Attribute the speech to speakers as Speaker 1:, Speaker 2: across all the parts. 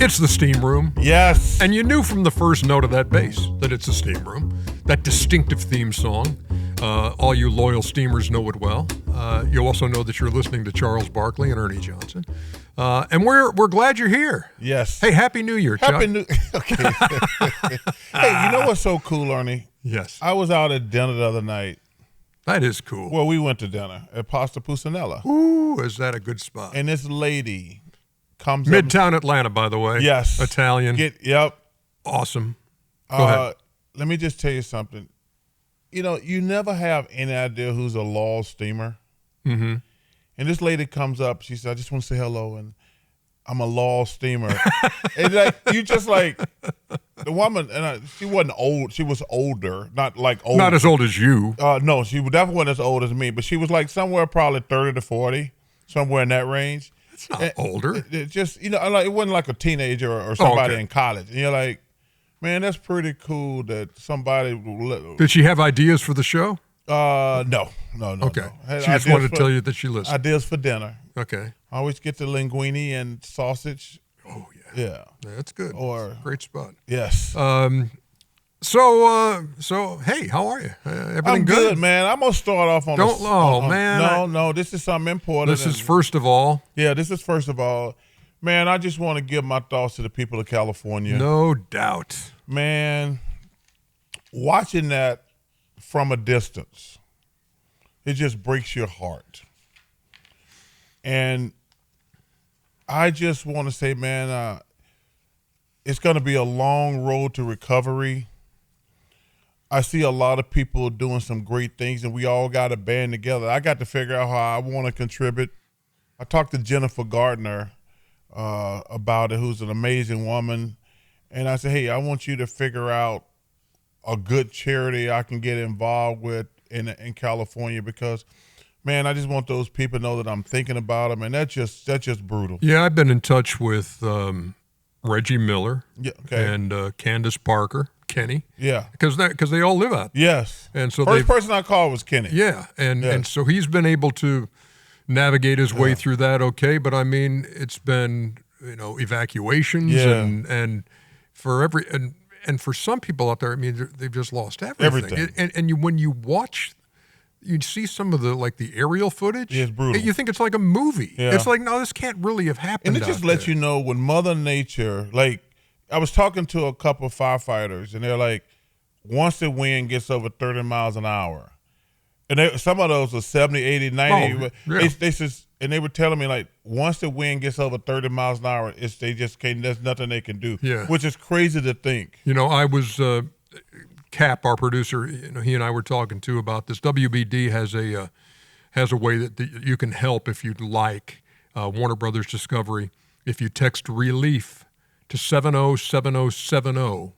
Speaker 1: It's the steam room.
Speaker 2: Yes.
Speaker 1: And you knew from the first note of that bass that it's a steam room. That distinctive theme song. All you loyal steamers know it well. You also know that you're listening to Charles Barkley and Ernie Johnson. And we're glad you're here.
Speaker 2: Yes.
Speaker 1: Hey, Happy New Year, Chuck.
Speaker 2: Happy New Okay. Hey, you know what's so cool, Ernie?
Speaker 1: Yes.
Speaker 2: I was out at dinner the other night.
Speaker 1: That is cool.
Speaker 2: Well, we went to dinner at Pasta Pusinella.
Speaker 1: Ooh, is that a good spot?
Speaker 2: And this lady comes
Speaker 1: Midtown Atlanta, by the way.
Speaker 2: Yes.
Speaker 1: Italian.
Speaker 2: Yep.
Speaker 1: Awesome. Go ahead.
Speaker 2: Let me just tell you something. You know, you never have any idea who's a law steamer.
Speaker 1: Mm-hmm.
Speaker 2: And this lady comes up. She said, I just want to say hello, and I'm a law steamer. And like, you just like, the woman, and she wasn't old. She was older, not like old.
Speaker 1: Not as old as you.
Speaker 2: No, she definitely wasn't as old as me, but she was like somewhere probably 30 to 40, somewhere in that range.
Speaker 1: It's not older.
Speaker 2: It just, you know, like, it wasn't like a teenager or somebody in college. And you're like, man, that's pretty cool that somebody.
Speaker 1: Did she have ideas for the show?
Speaker 2: No.
Speaker 1: Okay.
Speaker 2: No.
Speaker 1: She just wanted to tell you that she listened.
Speaker 2: Ideas for dinner.
Speaker 1: Okay.
Speaker 2: I always get the linguine and sausage.
Speaker 1: Oh, yeah.
Speaker 2: Yeah.
Speaker 1: That's good.
Speaker 2: Or
Speaker 1: That's a great spot.
Speaker 2: Yes.
Speaker 1: So hey, how are you? Everything
Speaker 2: I'm good, man. I'm gonna start off on.
Speaker 1: Man.
Speaker 2: No. This is something important.
Speaker 1: This is first of all.
Speaker 2: Yeah, this is first of all. Man, I just want to give my thoughts to the people of California.
Speaker 1: No doubt.
Speaker 2: Man, watching that from a distance, it just breaks your heart. And I just want to say, man, it's going to be a long road to recovery. I see a lot of people doing some great things, and we all got to band together. I got to figure out how I want to contribute. I talked to Jennifer Gardner about it, who's an amazing woman. And I said, hey, I want you to figure out a good charity I can get involved with in California, because, man, I just want those people to know that I'm thinking about them, and that's just brutal.
Speaker 1: Yeah, I've been in touch with Reggie Miller and Candace Parker, Kenny.
Speaker 2: Yeah.
Speaker 1: Because they all live out there.
Speaker 2: Yes.
Speaker 1: And so
Speaker 2: first person I called was Kenny.
Speaker 1: Yeah, and so he's been able to navigate his way through that okay, but I mean, it's been, you know, evacuations and for and for some people out there, I mean, they've just lost everything. And when you watch, you see some of the aerial footage.
Speaker 2: Yeah, it's brutal.
Speaker 1: You think it's like a movie. Yeah. It's like, no, this can't really have happened.
Speaker 2: And it just lets you know when Mother Nature, like, I was talking to a couple of firefighters, and they're like, once the wind gets over 30 miles an hour, and some of those are 70, 80, 90. And they were telling me, like, once the wind gets over 30 miles an hour, they just can't, there's nothing they can do, which is crazy to think.
Speaker 1: You know, I was, Cap, our producer, you know, he and I were talking too about this. WBD has a way that you can help if you'd like. Warner Brothers Discovery, if you text relief to 707070,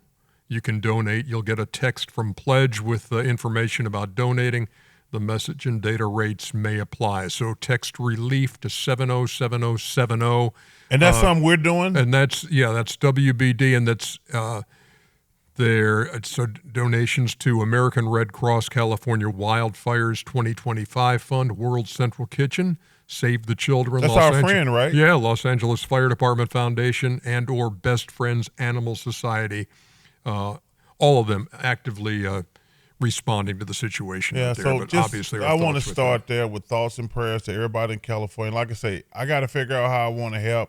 Speaker 1: you can donate. You'll get a text from Pledge with information about donating. The message and data rates may apply. So text relief to 707070.
Speaker 2: And that's something we're doing?
Speaker 1: And that's WBD, and that's so donations to American Red Cross California Wildfires 2025 Fund, World Central Kitchen, Save the Children.
Speaker 2: That's our friend, right?
Speaker 1: Yeah, Los Angeles Fire Department Foundation, and or Best Friends Animal Society. All of them actively responding to the situation out there.
Speaker 2: So
Speaker 1: but obviously
Speaker 2: I want to start there with thoughts and prayers to everybody in California. Like I say, I got to figure out how I want to help.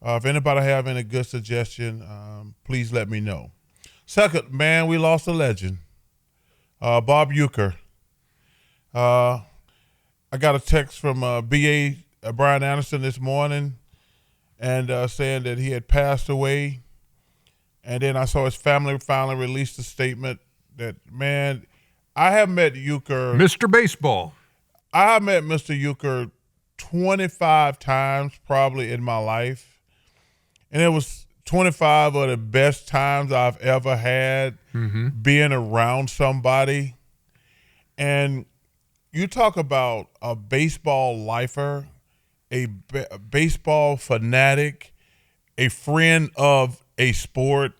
Speaker 2: If anybody have any good suggestion, please let me know. Second, man, we lost a legend, Bob Uecker. I got a text from B.A. Brian Anderson this morning, and saying that he had passed away. And then I saw his family finally released a statement that, man, I have met Uecker.
Speaker 1: Mr. Baseball.
Speaker 2: I have met Mr. Uecker 25 times probably in my life. And it was 25 of the best times I've ever had being around somebody. And you talk about a baseball lifer, a baseball fanatic, a friend of a sport.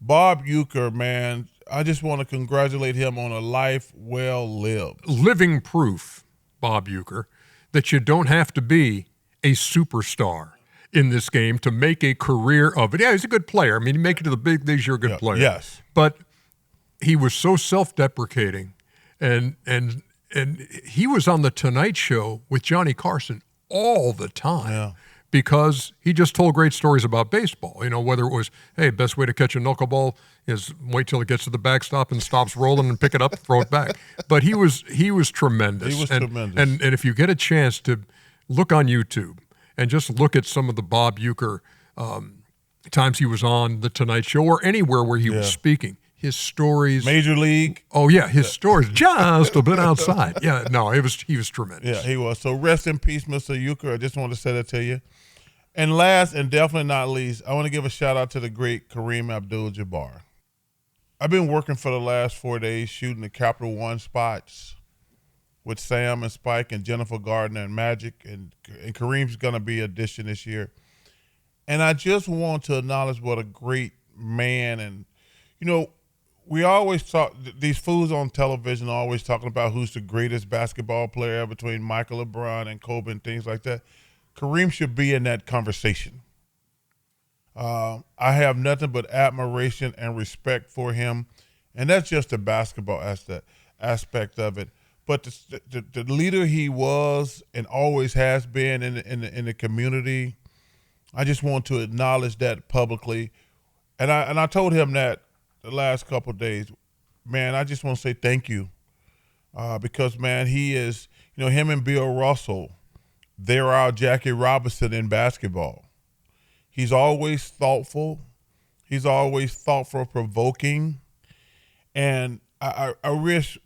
Speaker 2: Bob Uecker, man, I just want to congratulate him on a life well lived.
Speaker 1: Living proof, Bob Uecker, that you don't have to be a superstar. in this game to make a career of it. Yeah, he's a good player. I mean, you make it to the big leagues, you're a good player.
Speaker 2: Yes.
Speaker 1: But he was so self-deprecating, and he was on the Tonight Show with Johnny Carson all the time because he just told great stories about baseball. You know, whether it was, hey, best way to catch a knuckleball is wait till it gets to the backstop and stops rolling and pick it up and throw it back. But he was tremendous.
Speaker 2: He was tremendous.
Speaker 1: And if you get a chance to look on YouTube and just look at some of the Bob Uecker times he was on the Tonight Show or anywhere where he was speaking, his stories.
Speaker 2: Major League.
Speaker 1: Oh, yeah, his stories just a bit outside. Yeah, no, he was tremendous.
Speaker 2: Yeah, he was. So rest in peace, Mr. Uecker. I just wanted to say that to you. And last and definitely not least, I want to give a shout out to the great Kareem Abdul-Jabbar. I've been working for the last 4 days shooting the Capital One spots with Sam and Spike and Jennifer Gardner and Magic, and Kareem's going to be addition this year. And I just want to acknowledge what a great man. And, you know, we always talk, these fools on television are always talking about who's the greatest basketball player between Michael, LeBron, and Kobe and things like that. Kareem should be in that conversation. I have nothing but admiration and respect for him, and that's just the basketball aspect of it. But the leader he was and always has been in the community, I just want to acknowledge that publicly. And I told him that the last couple of days, man, I just want to say thank you because, man, he is, you know, him and Bill Russell, they're our Jackie Robinson in basketball. He's always thoughtful. He's always thoughtful-provoking. And I wish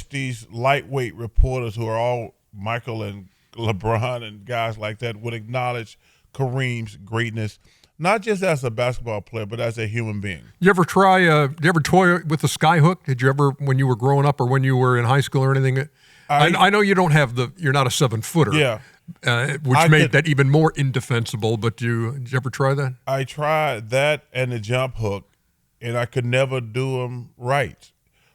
Speaker 2: these lightweight reporters who are all Michael and LeBron and guys like that would acknowledge Kareem's greatness, not just as a basketball player, but as a human being.
Speaker 1: You ever toy with the sky hook? Did you ever, when you were growing up or when you were in high school or anything? I know you don't have you're not a 7-footer.
Speaker 2: Yeah.
Speaker 1: Which made that even more indefensible, but did you ever try that?
Speaker 2: I tried that and the jump hook, and I could never do them right.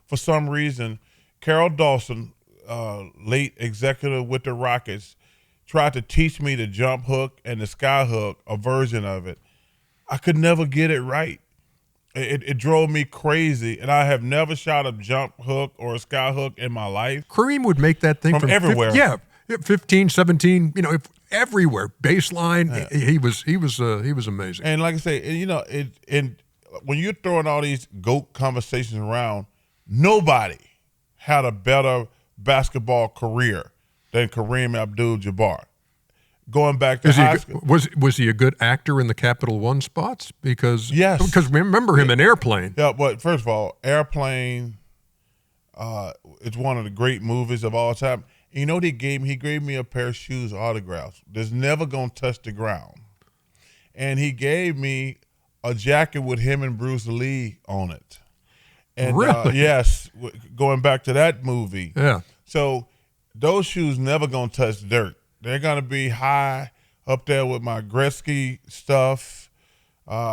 Speaker 2: For some reason, Carol Dawson, late executive with the Rockets, tried to teach me the jump hook and the sky hook, a version of it. I could never get it right. It drove me crazy, and I have never shot a jump hook or a sky hook in my life.
Speaker 1: Kareem would make that thing from
Speaker 2: everywhere.
Speaker 1: 15, 17, you know, everywhere. Baseline, he was amazing.
Speaker 2: And like I say, you know, when you're throwing all these GOAT conversations around, nobody had a better basketball career than Kareem Abdul-Jabbar. Going back to high school.
Speaker 1: Was he a good actor in the Capital One spots? Because remember him in Airplane.
Speaker 2: Yeah, but first of all, Airplane, it's one of the great movies of all time. You know what he gave me? He gave me a pair of shoes, autographs. That's never going to touch the ground. And he gave me a jacket with him and Bruce Lee on it. And
Speaker 1: really?
Speaker 2: Yes, going back to that movie.
Speaker 1: Yeah.
Speaker 2: So those shoes never going to touch dirt. They're going to be high up there with my Gretzky stuff.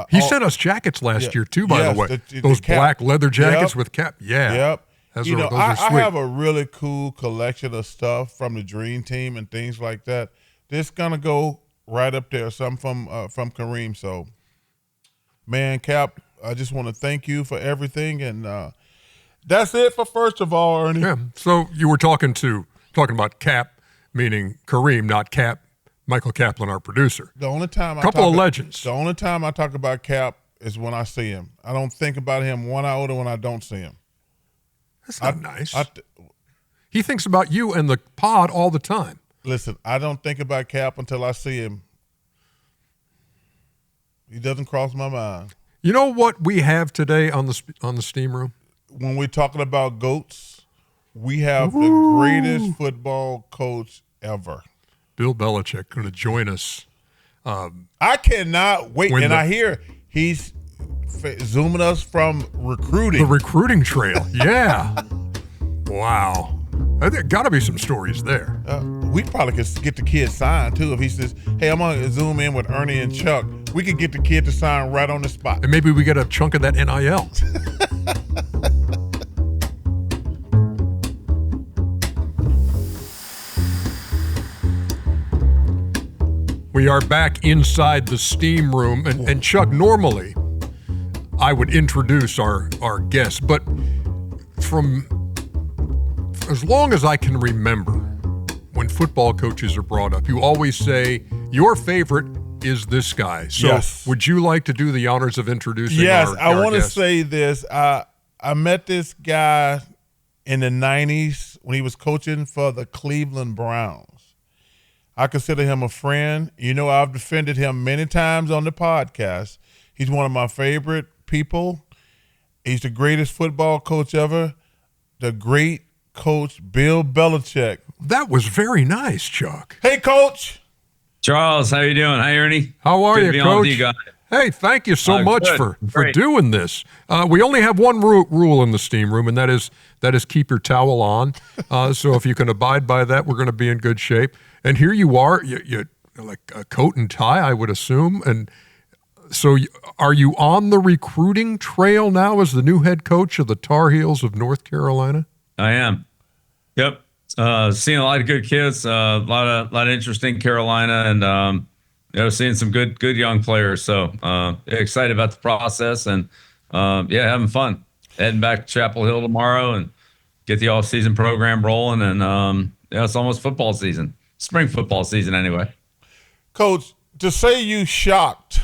Speaker 1: He sent us jackets last year, too, by the way. Those black leather jackets with cap. Yeah.
Speaker 2: Yep.
Speaker 1: Those
Speaker 2: you know,
Speaker 1: are sweet.
Speaker 2: I have a really cool collection of stuff from the Dream Team and things like that. This gonna go right up there. Some from Kareem. So, man, Cap, I just want to thank you for everything, and that's it for First of All, Ernie.
Speaker 1: Yeah. So you were talking about Cap, meaning Kareem, not Cap. Michael Kaplan, our producer.
Speaker 2: The only time
Speaker 1: legends.
Speaker 2: The only time I talk about Cap is when I see him. I don't think about him 1 iota when I don't see him.
Speaker 1: That's not nice. He thinks about you and the pod all the time.
Speaker 2: Listen, I don't think about Cap until I see him. He doesn't cross my mind.
Speaker 1: You know what we have today on the steam room?
Speaker 2: When we're talking about GOATs, we have the greatest football coach ever.
Speaker 1: Bill Belichick going to join us.
Speaker 2: I cannot wait. And I hear he's zooming us from recruiting.
Speaker 1: The recruiting trail. Yeah. Wow. There got to be some stories there.
Speaker 2: We probably could get the kid signed, too. If he says, hey, I'm going to zoom in with Ernie and Chuck, we could get the kid to sign right on the spot.
Speaker 1: And maybe we get a chunk of that NIL. We are back inside the steam room. And Chuck, normally I would introduce our guest, but from as long as I can remember, when football coaches are brought up, you always say, your favorite is this guy. So
Speaker 2: yes.
Speaker 1: Would you like to do the honors of introducing
Speaker 2: Yes,
Speaker 1: our
Speaker 2: I want to
Speaker 1: guest?
Speaker 2: say this. I met this guy in the 90s when he was coaching for the Cleveland Browns. I consider him a friend. You know, I've defended him many times on the podcast. He's one of my favorite people. He's the greatest football coach ever, the great coach Bill Belichick.
Speaker 1: That was very nice, Chuck.
Speaker 2: Hey, Coach.
Speaker 3: Charles, how you doing? Hi, Ernie.
Speaker 1: How are
Speaker 3: Good
Speaker 1: you,
Speaker 3: to be on with
Speaker 1: Coach?
Speaker 3: you guys.
Speaker 1: Hey, thank you so much
Speaker 3: Good.
Speaker 1: for
Speaker 3: Great.
Speaker 1: doing this. We only have one rule in the steam room, and that is keep your towel on. So if you can abide by that, we're going to be in good shape. And here you are, you like a coat and tie, I would assume. And so are you on the recruiting trail now as the new head coach of the Tar Heels of North Carolina?
Speaker 3: I am. Yep. Seeing a lot of good kids, a lot of interest in Carolina, and seeing some good young players. So excited about the process, and having fun. Heading back to Chapel Hill tomorrow and get the off-season program rolling, and it's almost football season, spring football season anyway.
Speaker 2: Coach, to say you shocked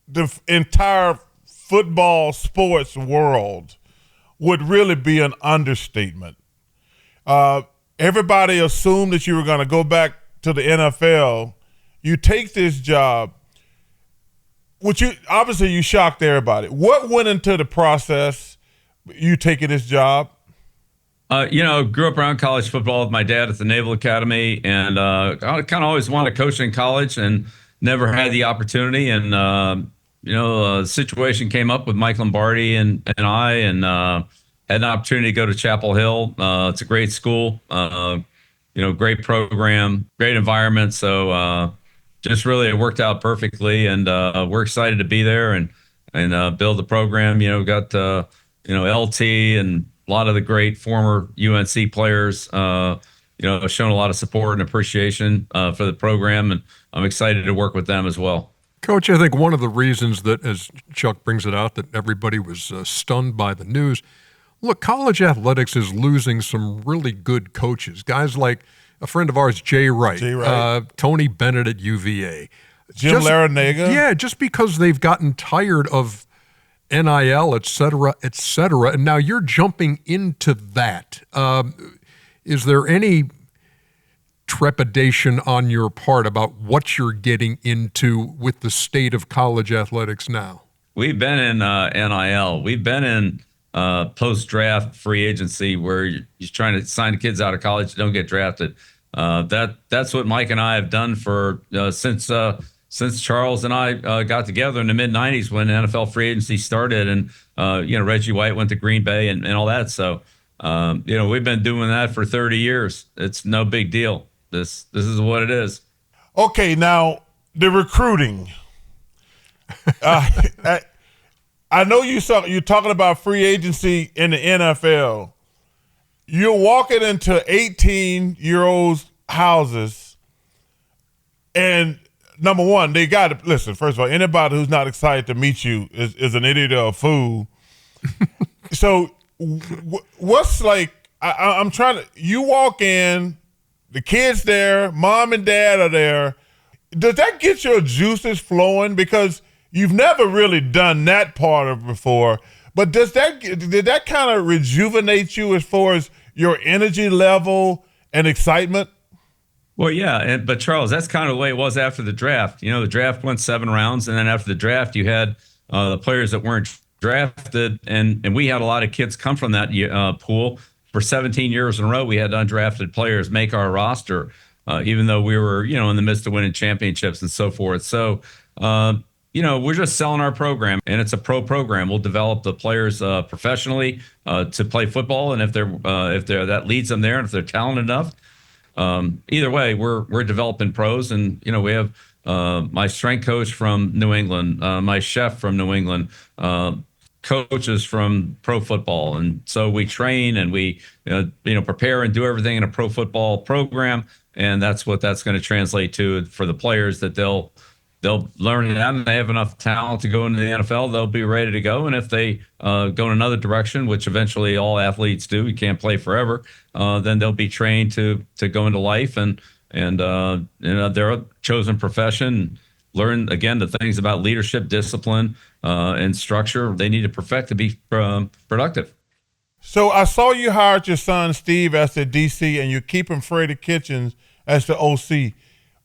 Speaker 2: the entire football sports world would really be an understatement. Everybody assumed that you were going to go back to the NFL. You take this job, which you shocked everybody. What went into the process, you taking this job?
Speaker 3: Grew up around college football with my dad at the Naval Academy, and I kind of always wanted to coach in college and never had the opportunity. And, a situation came up with Mike Lombardi and I, and had an opportunity to go to Chapel Hill. It's a great school, great program, great environment. So just really it worked out perfectly, and we're excited to be there and build the program. Got LT and a lot of the great former UNC players, shown a lot of support and appreciation for the program, and I'm excited to work with them as well.
Speaker 1: Coach, I think one of the reasons that, as Chuck brings it out, that everybody was stunned by the news, look, college athletics is losing some really good coaches, guys like a friend of ours, Jay Wright. Tony Bennett at UVA.
Speaker 2: Jim Larinaga.
Speaker 1: Yeah, just because they've gotten tired of NIL, et cetera, and now you're jumping into that. Is there any trepidation on your part about what you're getting into with the state of college athletics now?
Speaker 3: We've been in NIL. We've been in post-draft free agency where you're trying to sign kids out of college that don't get drafted. That's what Mike and I have done for since Charles and I got together in the mid-'90s when NFL free agency started, and Reggie White went to Green Bay and all that. So we've been doing that for 30 years. It's no big deal. This is what it is.
Speaker 2: Okay, now the recruiting. I know you're talking about free agency in the NFL. You're walking into 18-year-olds' houses, and number one, they got to listen. First of all, anybody who's not excited to meet you is an idiot or a fool. So, what's like? I'm trying to. You walk in, the kids there, mom and dad are there. Does that get your juices flowing? Because you've never really done that part of it before. But did that kind of rejuvenate you as far as your energy level and excitement?
Speaker 3: Well, yeah, but Charles, that's kind of the way it was after the draft. The draft went 7 rounds, and then after the draft, you had the players that weren't drafted, and we had a lot of kids come from that pool. For 17 years in a row, we had undrafted players make our roster, even though we were, in the midst of winning championships and so forth. So, we're just selling our program, and it's a pro program. We'll develop the players professionally to play football, and if they're that leads them there, and if they're talented enough. Either way, we're developing pros, and we have my strength coach from New England, my chef from New England, coaches from pro football, and so we train and we prepare and do everything in a pro football program, and that's what that's going to translate to for the players, that they'll learn that, and they have enough talent to go into the NFL, they'll be ready to go. And if they go in another direction, which eventually all athletes do, you can't play forever, then they'll be trained to go into life and their chosen profession, learn again the things about leadership, discipline, and structure they need to perfect to be productive.
Speaker 2: So I saw you hired your son Steve as the DC, and you're keeping Freddie Kitchens as the OC.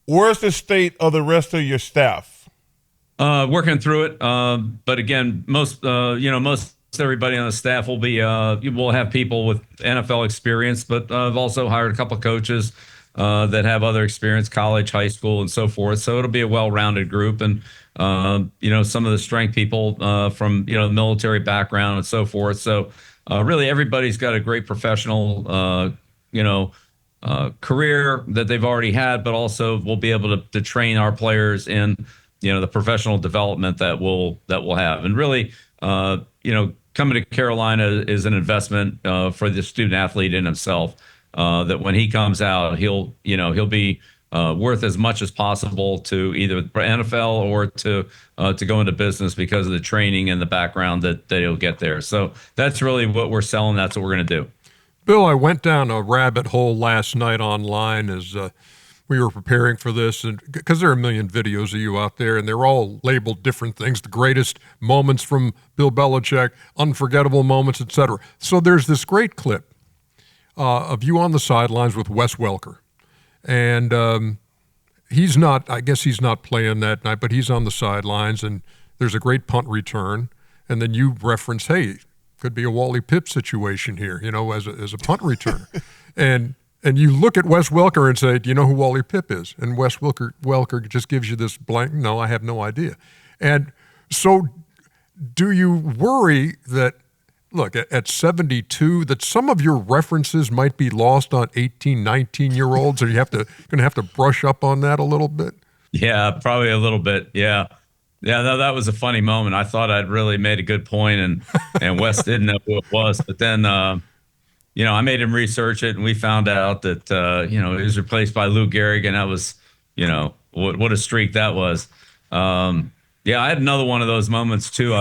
Speaker 2: Where's the state of the rest of your staff?
Speaker 3: Working through it, but again, most everybody on the staff will be. We'll have people with NFL experience, but I've also hired a couple of coaches that have other experience, college, high school, and so forth. So it'll be a well-rounded group, and some of the strength people from the military background and so forth. So really, everybody's got a great professional, career that they've already had, but also we'll be able to train our players in the professional development that we'll have. And really, coming to Carolina is an investment for the student athlete in himself. That when he comes out, he'll be worth as much as possible to either NFL or to go into business because of the training and the background that he'll get there. So that's really what we're selling. That's what we're going to do.
Speaker 1: Bill, I went down a rabbit hole last night online as we were preparing for this, and because there are a million videos of you out there, and they're all labeled different things: the greatest moments from Bill Belichick, unforgettable moments, etc. So there's this great clip of you on the sidelines with Wes Welker, and he's not playing that night, but he's on the sidelines, and there's a great punt return, and then you reference, hey, could be a Wally Pipp situation here, as a punt returner. and you look at Wes Welker and say, do you know who Wally Pipp is? And Wes Welker just gives you this blank, no, I have no idea. And so do you worry that, look, at 72, that some of your references might be lost on 18, 19-year-olds, or going to have to brush up on that a little bit?
Speaker 3: Yeah, probably a little bit, yeah. Yeah, no, that was a funny moment. I thought I'd really made a good point, and Wes didn't know who it was. But then, I made him research it, and we found out that, he was replaced by Lou Gehrig, and that was, what a streak that was. I had another one of those moments too.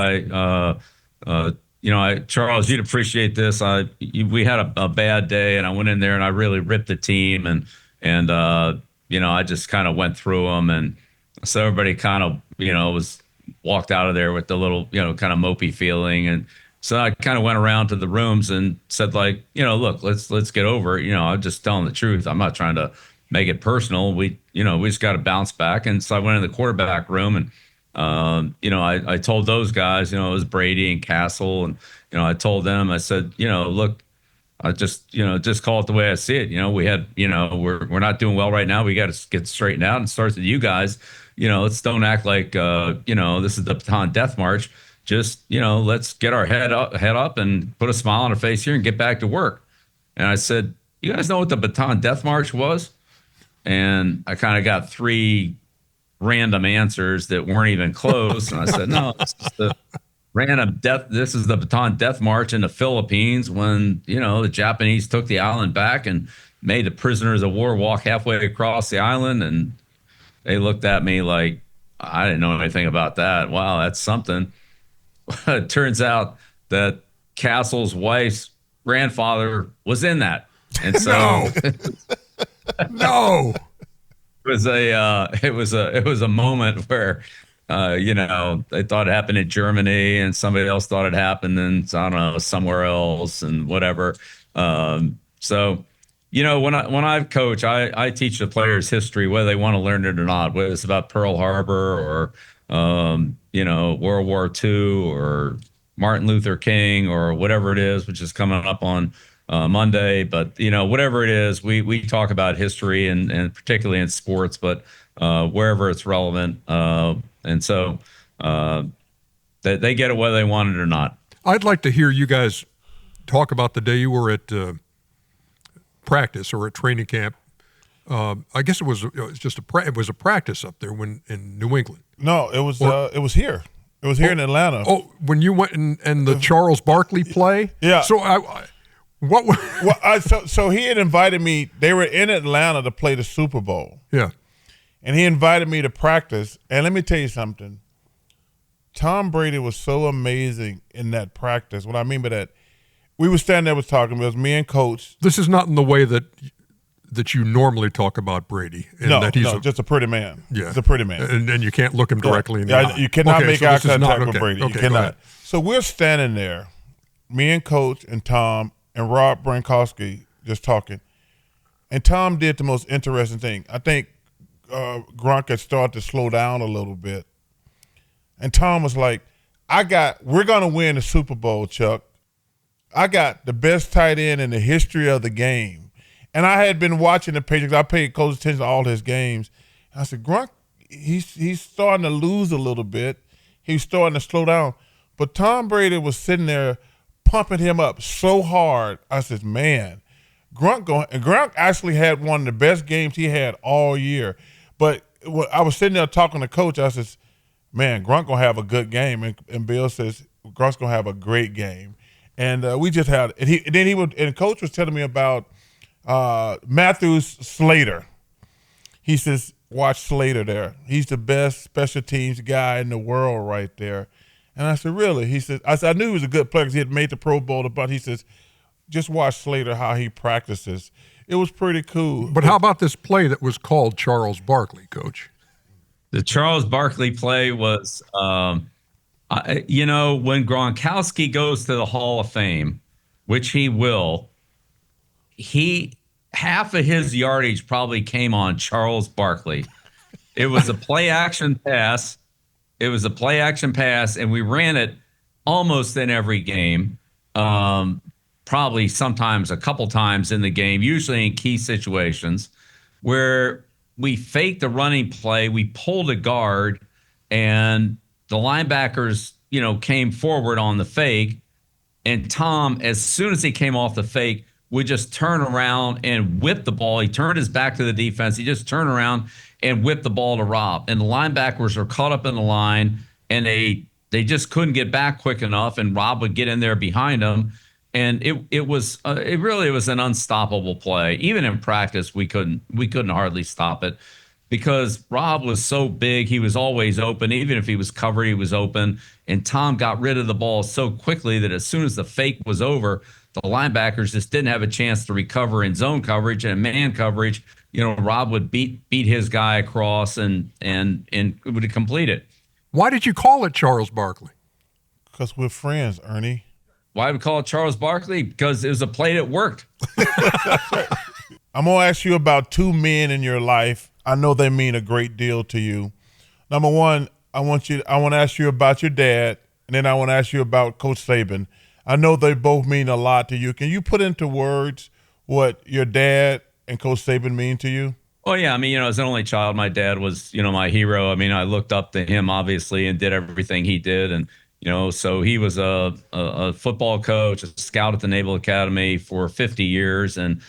Speaker 3: Charles, you'd appreciate this. We had a bad day, and I went in there and I really ripped the team, and I just kind of went through them, and so everybody kind of, was walked out of there with the little, kind of mopey feeling. And so I kind of went around to the rooms and said, like, look, let's get over it. I'm just telling the truth. I'm not trying to make it personal. We just got to bounce back. And so I went in the quarterback room, and, I told those guys, it was Brady and Castle. And, I told them, I said, look, I just call it the way I see it. We had, we're not doing well right now. We got to get straightened out, and starts with you guys. Let's don't act like, this is the Baton Death March. Just, let's get our head up and put a smile on our face here and get back to work. And I said, you guys know what the Baton Death March was? And I kind of got three random answers that weren't even close. And I said, no, it's just the random death. This is the Baton Death March in the Philippines when, the Japanese took the island back and made the prisoners of war walk halfway across the island. And they looked at me like, I didn't know anything about that. Wow, that's something. It turns out that Castle's wife's grandfather was in that. And so
Speaker 1: No.
Speaker 3: It was a moment where they thought it happened in Germany, and somebody else thought it happened in, I don't know, somewhere else, and whatever. So when I coach, I teach the players history, whether they want to learn it or not, whether it's about Pearl Harbor or, World War II or Martin Luther King or whatever it is, which is coming up on Monday. But, whatever it is, we talk about history and particularly in sports, but wherever it's relevant. And so they get it whether they want it or not.
Speaker 1: I'd like to hear you guys talk about the day you were at practice or at training camp. I guess it was a practice up there in New England.
Speaker 2: No, it was here. It was here in Atlanta.
Speaker 1: Oh, when you went and the Charles Barkley play?
Speaker 2: Yeah.
Speaker 1: So What?
Speaker 2: Well, so he had invited me. They were in Atlanta to play the Super Bowl.
Speaker 1: Yeah.
Speaker 2: And he invited me to practice. And let me tell you something. Tom Brady was so amazing in that practice. What I mean by that, we were standing there, was talking. It was me and Coach.
Speaker 1: This is not in the way that you normally talk about Brady.
Speaker 2: No, just a pretty man.
Speaker 1: Yeah.
Speaker 2: He's a pretty man.
Speaker 1: And you can't look him directly in the eye.
Speaker 2: You cannot make eye contact with Brady.
Speaker 1: Okay,
Speaker 2: you cannot. So we're standing there, me and Coach and Tom and Rob Gronkowski just talking. And Tom did the most interesting thing. I think Gronk had started to slow down a little bit. And Tom was like, we're going to win the Super Bowl, Chuck. I got the best tight end in the history of the game. And I had been watching the Patriots. I paid close attention to all his games. And I said, Gronk, he's starting to lose a little bit. He's starting to slow down. But Tom Brady was sitting there pumping him up so hard. I said, man, Gronk actually had one of the best games he had all year. But I was sitting there talking to Coach. I said, man, Gronk going to have a good game. And Bill says, Gronk's going to have a great game. And we just had – and Coach was telling me about Matthews Slater. He says, watch Slater there. He's the best special teams guy in the world right there. And I said, really? He said, I knew he was a good player because he had made the Pro Bowl. But he says, just watch Slater, how he practices. It was pretty cool.
Speaker 1: But how about this play that was called Charles Barkley, Coach?
Speaker 3: The Charles Barkley play was, when Gronkowski goes to the Hall of Fame, which he will, half of his yardage probably came on Charles Barkley. It was a play action pass. And we ran it almost in every game. Probably sometimes a couple times in the game, usually in key situations, where we faked the running play, we pulled a guard, and the linebackers, came forward on the fake. And Tom, as soon as he came off the fake, would just turn around and whip the ball. He turned his back to the defense. He just turned around and whipped the ball to Rob. And the linebackers were caught up in the line, and they just couldn't get back quick enough, and Rob would get in there behind him. And it was an unstoppable play. Even in practice, we couldn't hardly stop it because Rob was so big. He was always open. Even if he was covered, he was open. And Tom got rid of the ball so quickly that as soon as the fake was over, the linebackers just didn't have a chance to recover in zone coverage and man coverage. Rob would beat his guy across and would complete it.
Speaker 1: Why did you call it Charles Barkley?
Speaker 2: Because we're friends, Ernie.
Speaker 3: Why would we call it Charles Barkley? Because it was a play that worked.
Speaker 2: I'm going to ask you about two men in your life. I know they mean a great deal to you. Number one, I want to ask you about your dad, and then I want to ask you about Coach Saban. I know they both mean a lot to you. Can you put into words what your dad and Coach Saban mean to you?
Speaker 3: Oh, yeah. As an only child, my dad was, my hero. I looked up to him, obviously, and did everything he did. And, so he was a football coach, a scout at the Naval Academy for 50 years. And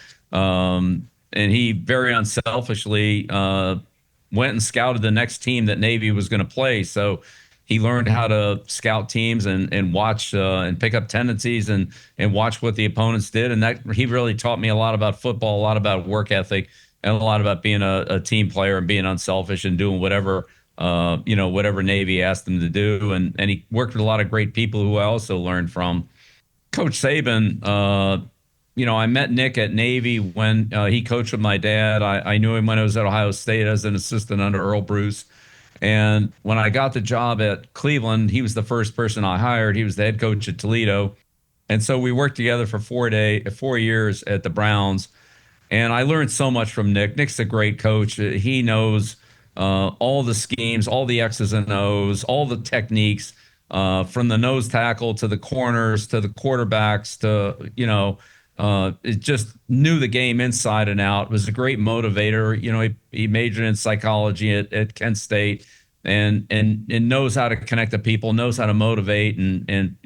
Speaker 3: he very unselfishly went and scouted the next team that Navy was going to play. So he learned how to scout teams and watch and pick up tendencies and watch what the opponents did. And that he really taught me a lot about football, a lot about work ethic, and a lot about being a team player and being unselfish and doing whatever Navy asked him to do. And he worked with a lot of great people who I also learned from. Coach Saban, I met Nick at Navy when he coached with my dad. I knew him when I was at Ohio State as an assistant under Earl Bruce. And when I got the job at Cleveland, he was the first person I hired. He was the head coach at Toledo. And so we worked together for 4 years at the Browns. And I learned so much from Nick. Nick's a great coach. He knows all the schemes, all the X's and O's, all the techniques, from the nose tackle to the corners to the quarterbacks to, it just knew the game inside and out. Was a great motivator. He majored in psychology at Kent State and knows how to connect to people, knows how to motivate and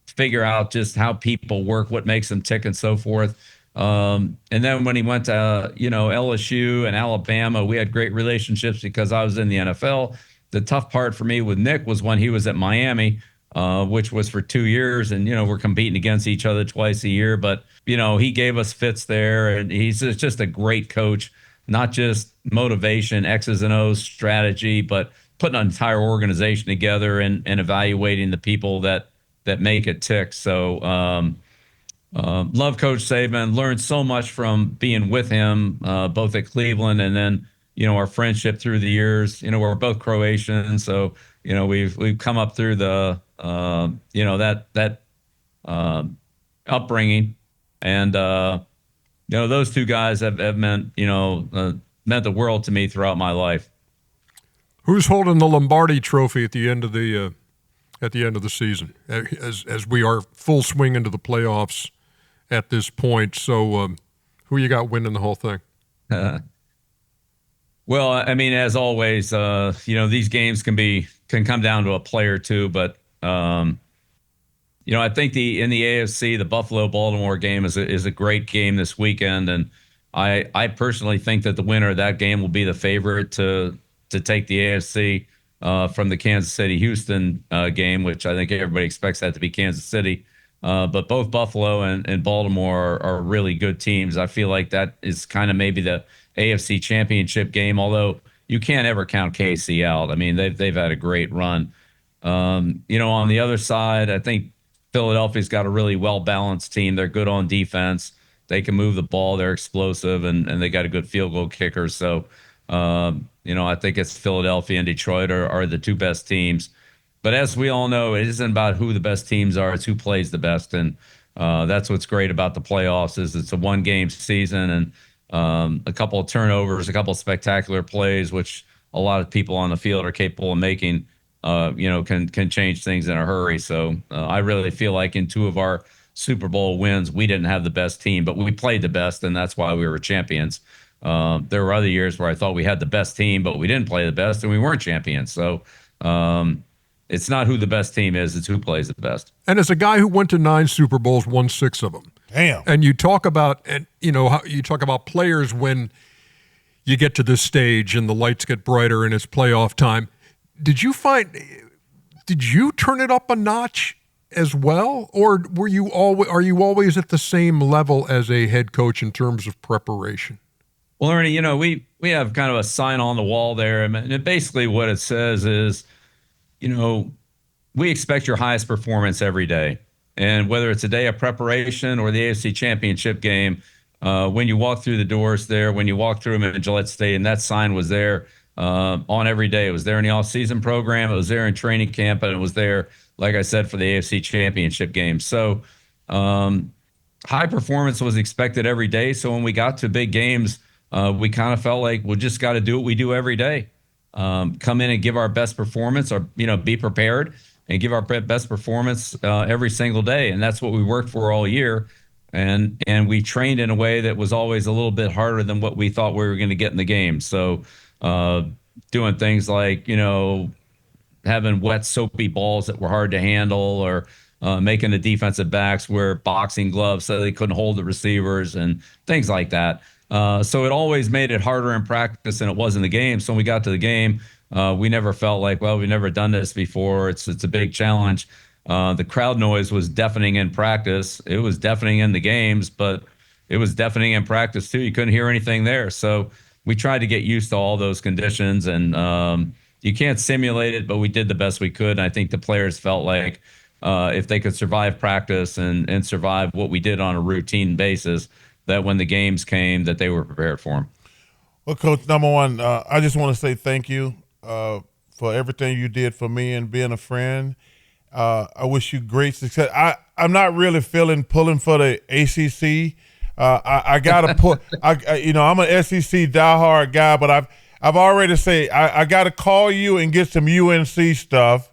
Speaker 3: figure out just how people work, what makes them tick and so forth. And then when he went to, LSU and Alabama, we had great relationships because I was in the NFL. The tough part for me with Nick was when he was at Miami. which was for 2 years. And, we're competing against each other twice a year. But, he gave us fits there. And he's just a great coach, not just motivation, X's and O's strategy, but putting an entire organization together and evaluating the people that make it tick. So love Coach Saban. Learned so much from being with him, both at Cleveland and then, our friendship through the years. We're both Croatian, so we've come up through the that upbringing, and those two guys have meant meant the world to me throughout my life.
Speaker 1: Who's holding the Lombardi Trophy at the end of the season, as we are full swing into the playoffs at this point? So, who you got winning the whole thing?
Speaker 3: Well, I mean, as always, these games can come down to a play or two, but I think in the AFC, the Buffalo-Baltimore game is a great game this weekend, and I personally think that the winner of that game will be the favorite to take the AFC from the Kansas City-Houston game, which I think everybody expects that to be Kansas City. But both Buffalo and Baltimore are really good teams. I feel like that is kind of maybe the AFC Championship game, although you can't ever count KC out. I mean, they've had a great run. On the other side, I think Philadelphia's got a really well-balanced team. They're good on defense. They can move the ball. They're explosive, and they got a good field goal kicker. So, I think it's Philadelphia and Detroit are the two best teams. But as we all know, it isn't about who the best teams are. It's who plays the best. And that's what's great about the playoffs is it's a one-game season, and a couple of turnovers, a couple of spectacular plays, which a lot of people on the field are capable of making, can change things in a hurry. So I really feel like in two of our Super Bowl wins, we didn't have the best team, but we played the best, and that's why we were champions. There were other years where I thought we had the best team, but we didn't play the best, and we weren't champions. So it's not who the best team is, it's who plays the best.
Speaker 1: And as a guy who went to 9 Super Bowls, won 6 of them.
Speaker 2: Damn.
Speaker 1: And you talk about players when you get to this stage and the lights get brighter and it's playoff time. Did you turn it up a notch as well, or are you always at the same level as a head coach in terms of preparation?
Speaker 3: Well, Ernie, we have kind of a sign on the wall there, and basically what it says is, we expect your highest performance every day. And whether it's a day of preparation or the AFC Championship game, when you walk through the doors there, when you walk through them at Gillette Stadium, that sign was there on every day. It was there in the off-season program. It was there in training camp, and it was there, like I said, for the AFC Championship game. So high performance was expected every day. So when we got to big games, we kind of felt like we just got to do what we do every day. Come in and give our best performance, or be prepared and give our best performance every single day. And that's what we worked for all year. And we trained in a way that was always a little bit harder than what we thought we were going to get in the game. So doing things like, having wet, soapy balls that were hard to handle, or making the defensive backs wear boxing gloves so they couldn't hold the receivers and things like that. So it always made it harder in practice than it was in the game. So when we got to the game, we never felt like, well, we've never done this before. It's a big challenge. The crowd noise was deafening in practice. It was deafening in the games, but it was deafening in practice too. You couldn't hear anything there. So we tried to get used to all those conditions, and you can't simulate it, but we did the best we could. And I think the players felt like if they could survive practice and survive what we did on a routine basis, that when the games came, that they were prepared for them.
Speaker 2: Well, Coach, number one, I just want to say thank you for everything you did for me and being a friend. I wish you great success. I'm not really pulling for the ACC. I gotta put. I'm an SEC diehard guy, but I've already said I gotta call you and get some UNC stuff.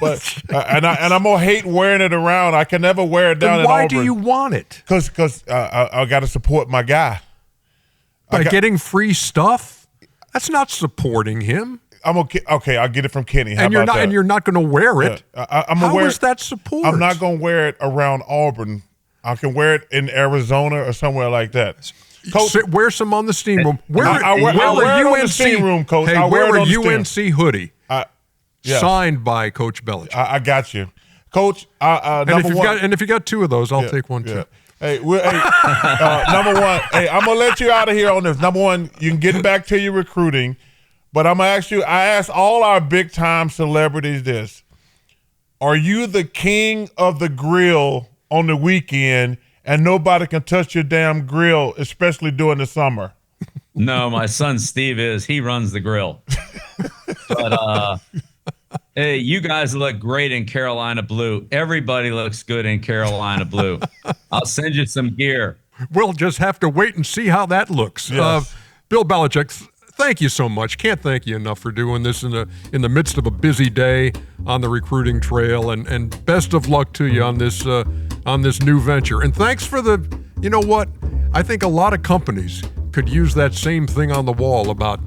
Speaker 2: But and I'm gonna hate wearing it around. I can never wear it down.
Speaker 1: Then why do you want it?
Speaker 2: Because I got to support my guy.
Speaker 1: By getting free stuff? That's not supporting him.
Speaker 2: I'm okay. I'll get it from Kenny. How
Speaker 1: and you're
Speaker 2: about
Speaker 1: not,
Speaker 2: that?
Speaker 1: And you're not going to wear it. How is that support?
Speaker 2: I'm not going to wear it around Auburn. I can wear it in Arizona or somewhere like that. Coach,
Speaker 1: wear some on the steam room.
Speaker 2: I'll wear it on the steam room, Coach.
Speaker 1: Hey,
Speaker 2: I'll
Speaker 1: wear
Speaker 2: wear it
Speaker 1: a
Speaker 2: on the
Speaker 1: UNC hoodie.
Speaker 2: Yes.
Speaker 1: signed by Coach Belichick.
Speaker 2: I got you, Coach.
Speaker 1: And if you got two of those, I'll take one too.
Speaker 2: Hey, number one. Hey, I'm gonna let you out of here on this. Number one, you can get back to your recruiting, but I'm gonna ask you. I asked all our big time celebrities this: are you the king of the grill on the weekend, and nobody can touch your damn grill, especially during the summer?
Speaker 3: No, my son Steve is. He runs the grill. But hey, you guys look great in Carolina blue. Everybody looks good in Carolina blue. I'll send you some gear.
Speaker 1: We'll just have to wait and see how that looks.
Speaker 2: Yes.
Speaker 1: Bill Belichick, thank you so much. Can't thank you enough for doing this in the midst of a busy day on the recruiting trail, and best of luck to you on this new venture. And thanks for you know what? I think a lot of companies could use that same thing on the wall about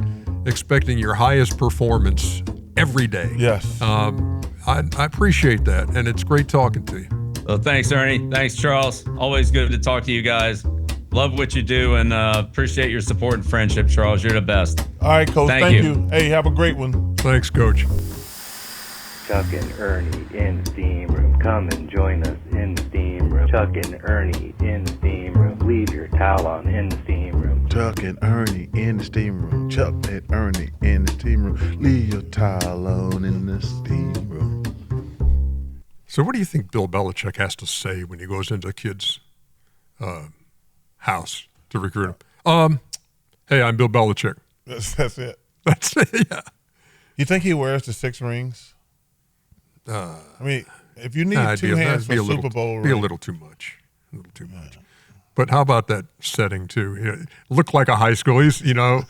Speaker 1: expecting your highest performance every day.
Speaker 2: Yes.
Speaker 1: I appreciate that, and it's great talking to you.
Speaker 3: Well, thanks, Ernie. Thanks, Charles. Always good to talk to you guys. Love what you do, and appreciate your support and friendship, Charles. You're the best.
Speaker 2: All right, Coach. Thank you. Hey, have a great one.
Speaker 1: Thanks, Coach.
Speaker 4: Chuck and Ernie in the steam room. Come and join us in the steam room. Chuck and Ernie in the steam room. Leave your towel on in the steam room.
Speaker 5: Chuck and Ernie in the steam room. Chuck and Ernie in the steam room. Leave your towel on in the steam room.
Speaker 1: So what do you think Bill Belichick has to say when he goes into a kid's house to recruit him? Hey, I'm Bill Belichick.
Speaker 2: That's it.
Speaker 1: That's it, yeah.
Speaker 2: You think he wears the 6 rings? I mean, if you need two hands for Super Bowl ring.
Speaker 1: Be a little too much. A little too much. But how about that setting too? It looked like a high school. He's
Speaker 2: That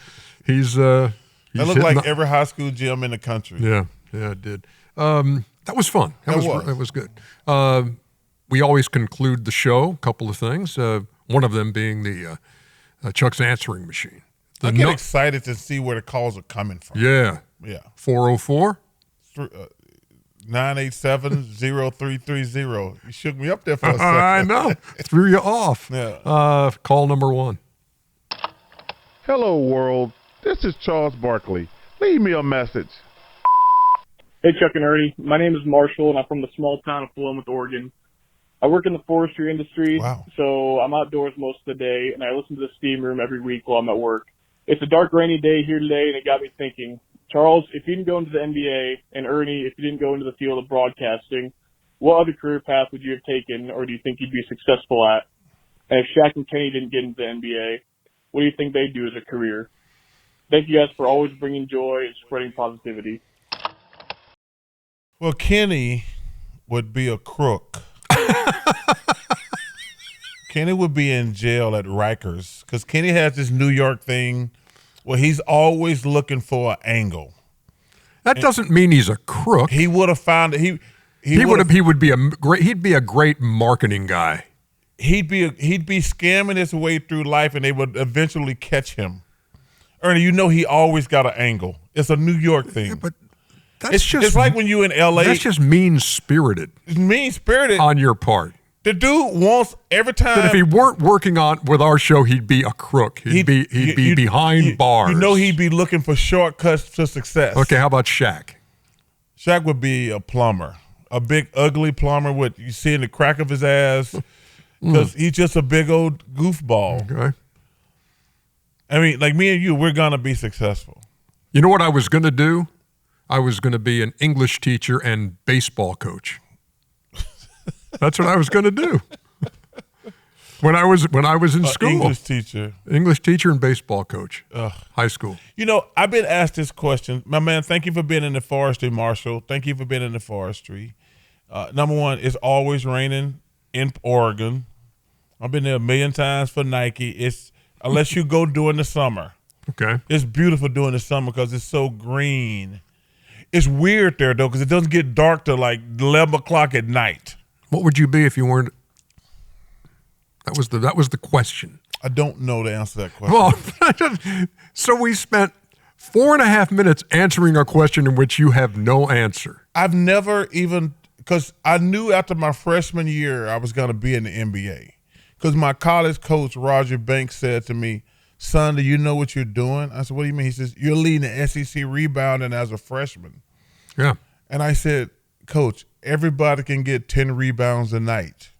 Speaker 2: looked like every high school gym in the country.
Speaker 1: Yeah, it did. That was fun. That was good. We always conclude the show, a couple of things. One of them being the Chuck's answering machine.
Speaker 2: I get excited to see where the calls are coming from.
Speaker 1: Yeah. 404
Speaker 2: 987-0330. You shook me up there for a second.
Speaker 1: I know. Threw you off.
Speaker 2: Yeah.
Speaker 1: Call number 1.
Speaker 5: Hello, world. This is Charles Barkley. Leave me a message.
Speaker 6: Hey, Chuck and Ernie. My name is Marshall, and I'm from the small town of Philomath, Oregon. I work in the forestry industry, so I'm outdoors most of the day, and I listen to the steam room every week while I'm at work. It's a dark, rainy day here today, and it got me thinking. Charles, if you didn't go into the NBA, and Ernie, if you didn't go into the field of broadcasting, what other career path would you have taken, or do you think you'd be successful at? And if Shaq and Kenny didn't get into the NBA, what do you think they'd do as a career? Thank you guys for always bringing joy and spreading positivity.
Speaker 2: Well, Kenny would be a crook. Kenny would be in jail at Rikers because Kenny has this New York thing where he's always looking for an angle.
Speaker 1: That doesn't mean he's a crook.
Speaker 2: He would have found it. He'd
Speaker 1: be a great marketing guy.
Speaker 2: He'd be scamming his way through life, and they would eventually catch him. Ernie, you know he always got an angle. It's a New York thing.
Speaker 1: Yeah, but it's
Speaker 2: like when you in L.A.
Speaker 1: That's just mean-spirited.
Speaker 2: It's mean-spirited
Speaker 1: on your part.
Speaker 2: The dude wants every time.
Speaker 1: But if he weren't working with our show, he'd be a crook. He'd be behind bars.
Speaker 2: You know he'd be looking for shortcuts to success.
Speaker 1: Okay, how about Shaq?
Speaker 2: Shaq would be a plumber, a big ugly plumber with you see in the crack of his ass because he's just a big old goofball.
Speaker 1: Okay.
Speaker 2: I mean, like me and you, we're gonna be successful.
Speaker 1: You know what I was gonna do? I was gonna be an English teacher and baseball coach. That's what I was going to do when I was in school.
Speaker 2: English teacher
Speaker 1: and baseball coach. High school.
Speaker 2: You know, I've been asked this question, my man. Thank you for being in the forestry, Marshall. Thank you for being in the forestry. Number one, it's always raining in Oregon. I've been there a million times for Nike. It's unless you go during the summer.
Speaker 1: Okay.
Speaker 2: It's beautiful during the summer because it's so green. It's weird there though because it doesn't get dark till like 11 o'clock at night.
Speaker 1: What would you be if you weren't? That was the question.
Speaker 2: I don't know the answer to that question.
Speaker 1: Well, so we spent 4.5 minutes answering a question in which you have no answer.
Speaker 2: I've never even, because I knew after my freshman year I was going to be in the NBA. Because my college coach, Roger Banks, said to me, son, do you know what you're doing? I said, what do you mean? He says, you're leading the SEC rebounding as a freshman.
Speaker 1: Yeah.
Speaker 2: And I said, Coach, everybody can get 10 rebounds a night.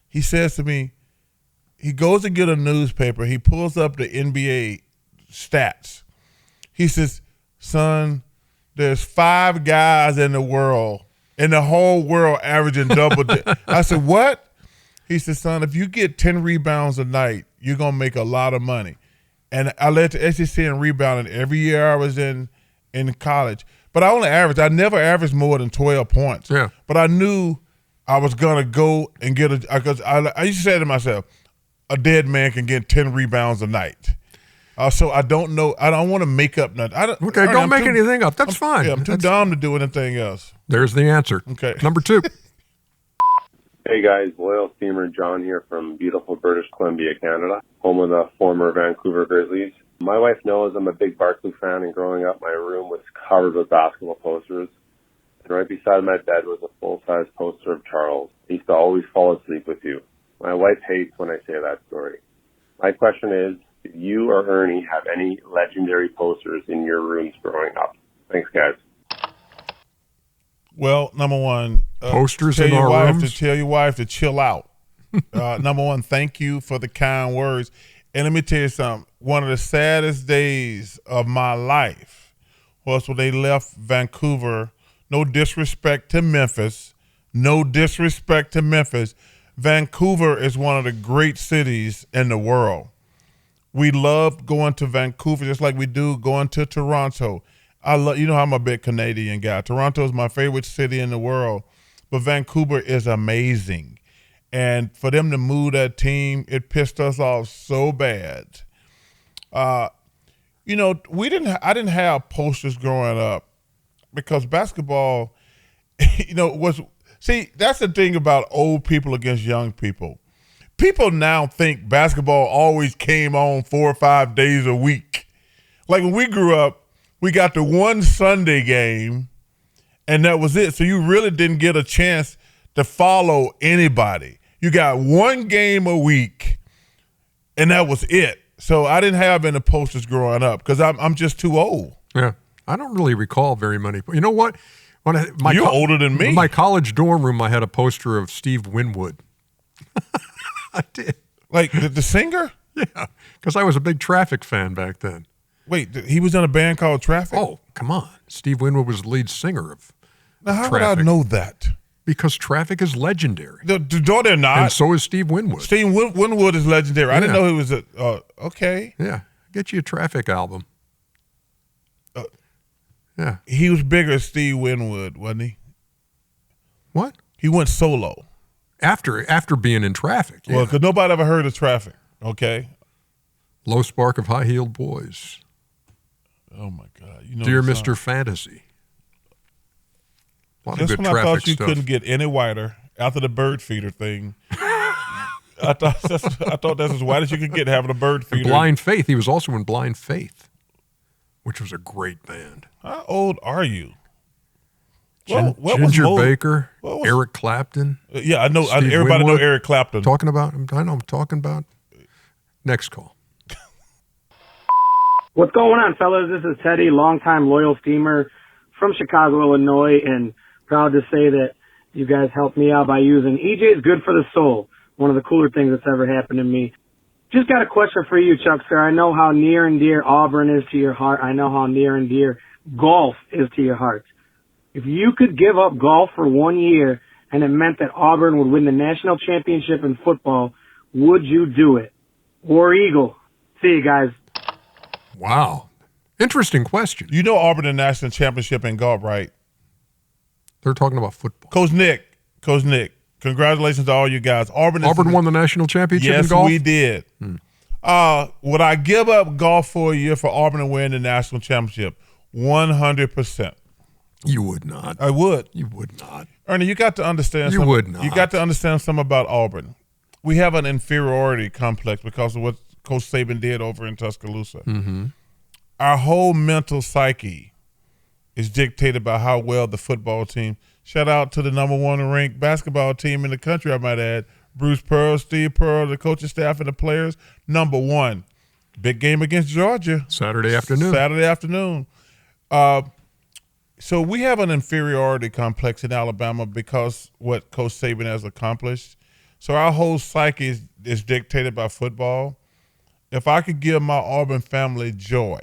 Speaker 2: He says to me, he goes to get a newspaper. He pulls up the NBA stats. He says, son, there's 5 guys in the whole world averaging double. I said, what? He said, son, if you get 10 rebounds a night, you're going to make a lot of money. And I led to SEC in rebounding every year I was in college. But I never averaged more than 12 points.
Speaker 1: Yeah.
Speaker 2: But I knew I was going to go and get because I used to say to myself, a dead man can get 10 rebounds a night. So I don't know. I don't want to make up nothing.
Speaker 1: Don't make anything up. That's fine.
Speaker 2: Yeah, I'm too dumb to do anything else.
Speaker 1: There's the answer.
Speaker 2: Okay.
Speaker 1: Number 2.
Speaker 7: Hey guys, loyal steamer John here from beautiful British Columbia, Canada, home of the former Vancouver Grizzlies. My wife knows I'm a big Barkley fan, and growing up my room was covered with basketball posters. And right beside my bed was a full-size poster of Charles. He used to always fall asleep with you. My wife hates when I say that story. My question is, did you or Ernie have any legendary posters in your rooms growing up? Thanks, guys.
Speaker 2: Well, number one,
Speaker 1: posters in our rooms?
Speaker 2: Tell your wife to chill out. Number one, thank you for the kind words. And let me tell you something. One of the saddest days of my life was when they left Vancouver. No disrespect to Memphis. Vancouver is one of the great cities in the world. We love going to Vancouver just like we do going to Toronto. You know I'm a big Canadian guy. Toronto is my favorite city in the world, but Vancouver is amazing. And for them to move that team, it pissed us off so bad. I didn't have posters growing up because basketball, that's the thing about old people against young people. People now think basketball always came on 4 or 5 days a week. Like when we grew up, we got the one Sunday game, and that was it. So you really didn't get a chance to follow anybody. You got one game a week, and that was it. So I didn't have any posters growing up because I'm just too old.
Speaker 1: Yeah, I don't really recall very many. You know what?
Speaker 2: You're older than me.
Speaker 1: In my college dorm room, I had a poster of Steve Winwood. I did.
Speaker 2: Like the singer?
Speaker 1: Yeah, because I was a big Traffic fan back then.
Speaker 2: Wait, he was in a band called Traffic?
Speaker 1: Oh, come on. Steve Winwood was the lead singer of
Speaker 2: Now, how
Speaker 1: Traffic.
Speaker 2: would I know that?
Speaker 1: Because Traffic is legendary.
Speaker 2: No, they're not.
Speaker 1: And so is Steve Winwood.
Speaker 2: Steve Winwood is legendary. I didn't know he was okay.
Speaker 1: Yeah, get you a Traffic album. Yeah.
Speaker 2: He was bigger than Steve Winwood, wasn't he?
Speaker 1: What?
Speaker 2: He went solo.
Speaker 1: After being in Traffic. Yeah.
Speaker 2: Well, because nobody ever heard of Traffic, okay?
Speaker 1: Low Spark of High-Heeled Boys.
Speaker 2: Oh, my God.
Speaker 1: Dear Mr. Fantasy. A lot of good
Speaker 2: when I
Speaker 1: Traffic
Speaker 2: thought you
Speaker 1: stuff.
Speaker 2: couldn't get any whiter after the bird feeder thing. I thought that's as white as you could get having a bird feeder.
Speaker 1: Blind Faith. He was also in Blind Faith, which was a great band.
Speaker 2: How old are you?
Speaker 1: Ginger Baker, Eric Clapton.
Speaker 2: Yeah, I know.
Speaker 1: Steve
Speaker 2: Everybody
Speaker 1: Winwood.
Speaker 2: know Eric Clapton.
Speaker 1: I'm talking about. Next call.
Speaker 8: What's going on, fellas? This is Teddy, longtime loyal steamer from Chicago, Illinois, and proud to say that you guys helped me out by using EJ's Good for the Soul, one of the cooler things that's ever happened to me. Just got a question for you, Chuck, sir. I know how near and dear Auburn is to your heart. I know how near and dear golf is to your heart. If you could give up golf for 1 year and it meant that Auburn would win the national championship in football, would you do it? War Eagle. See you guys.
Speaker 1: Wow. Interesting question.
Speaker 2: You know Auburn the national championship in golf, right?
Speaker 1: They're talking about football.
Speaker 2: Coach Nick, congratulations to all you guys. Auburn
Speaker 1: won the national championship in
Speaker 2: Yes,
Speaker 1: golf?
Speaker 2: we did. Would I give up golf for a year for Auburn to win the national championship? 100%.
Speaker 1: You would not.
Speaker 2: I would.
Speaker 1: You would not.
Speaker 2: Ernie, you got to understand
Speaker 1: You would not.
Speaker 2: You got to understand something about Auburn. We have an inferiority complex because of what Coach Saban did over in Tuscaloosa.
Speaker 1: Mm-hmm.
Speaker 2: Our whole mental psyche is dictated by how well the football team. Shout out to the number 1 ranked basketball team in the country, I might add. Bruce Pearl, Steve Pearl, the coaching staff and the players. Number 1. Big game against Georgia.
Speaker 1: Saturday afternoon.
Speaker 2: So we have an inferiority complex in Alabama because what Coach Saban has accomplished. So our whole psyche is dictated by football. If I could give my Auburn family joy,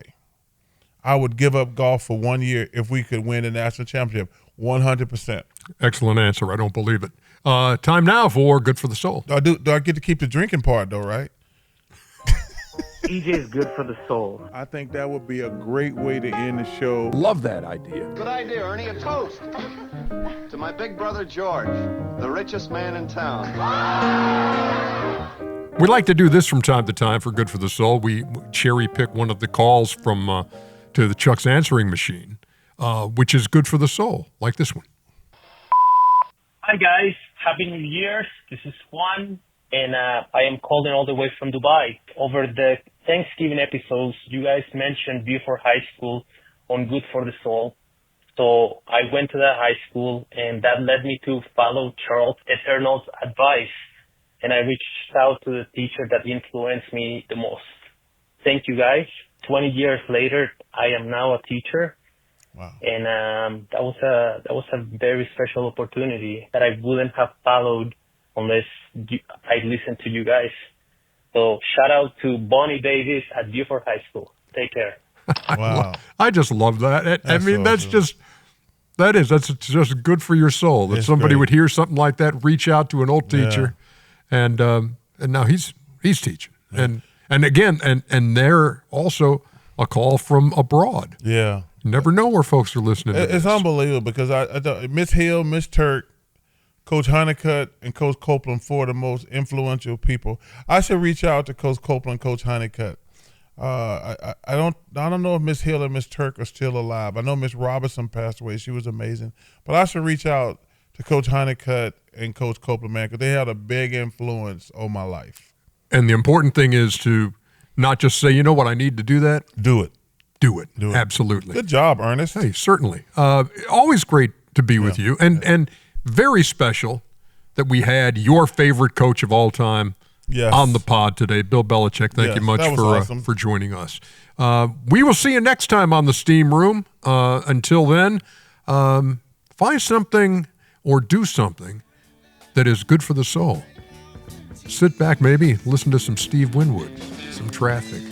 Speaker 2: I would give up golf for 1 year if we could win the national championship, 100%.
Speaker 1: Excellent answer. I don't believe it. Time now for Good for the Soul.
Speaker 2: Do I get to keep the drinking part, though, right?
Speaker 8: EJ is good for the soul.
Speaker 5: I think that would be a great way to end the show.
Speaker 1: Love that idea.
Speaker 9: Good idea, Ernie. A toast to my big brother George, the richest man in town.
Speaker 1: We like to do this from time to time for Good for the Soul. We cherry pick one of the calls from to the Chuck's answering machine, which is good for the soul, like this one.
Speaker 10: Hi, guys. Happy New Year. This is Juan, and I am calling all the way from Dubai. Over the Thanksgiving episodes, you guys mentioned Buford High School on Good for the Soul. So I went to that high school, and that led me to follow Charles Eternal's advice, and I reached out to the teacher that influenced me the most. Thank you, guys. 20 years later, I am now a teacher.
Speaker 2: Wow.
Speaker 10: And that was a very special opportunity that I wouldn't have followed unless I listened to you guys. So shout out to Bonnie Davis at Buford High School. Take care.
Speaker 2: Wow.
Speaker 1: I just love that. I mean, that's just good for your soul that
Speaker 2: It's
Speaker 1: somebody
Speaker 2: great.
Speaker 1: would hear something like that, reach out to an old teacher, and now he's teaching.
Speaker 2: Yeah.
Speaker 1: And again, and they're also a call from abroad.
Speaker 2: Yeah.
Speaker 1: You never know where folks are listening to
Speaker 2: It's
Speaker 1: this.
Speaker 2: unbelievable because Miss Hill, Miss Turk, Coach Honeycutt, and Coach Copeland, four of the most influential people. I should reach out to Coach Copeland, Coach Honeycutt. I don't know if Miss Hill and Miss Turk are still alive. I know Miss Robinson passed away; she was amazing. But I should reach out to Coach Honeycutt and Coach Copeland, man, because they had a big influence on my life.
Speaker 1: And the important thing is to not just say, you know what, I need to do that.
Speaker 2: Do it.
Speaker 1: Do it.
Speaker 2: Do it.
Speaker 1: Absolutely.
Speaker 2: Good job, Ernest.
Speaker 1: Hey, certainly. Always great to be with you, and very special that we had your favorite coach of all time on the pod today, Bill Belichick. Thank you much
Speaker 2: that was awesome.
Speaker 1: for joining us. We will see you next time on the Steam Room. Until then, find something or do something that is good for the soul. Sit back, maybe listen to some Steve Winwood, some Traffic.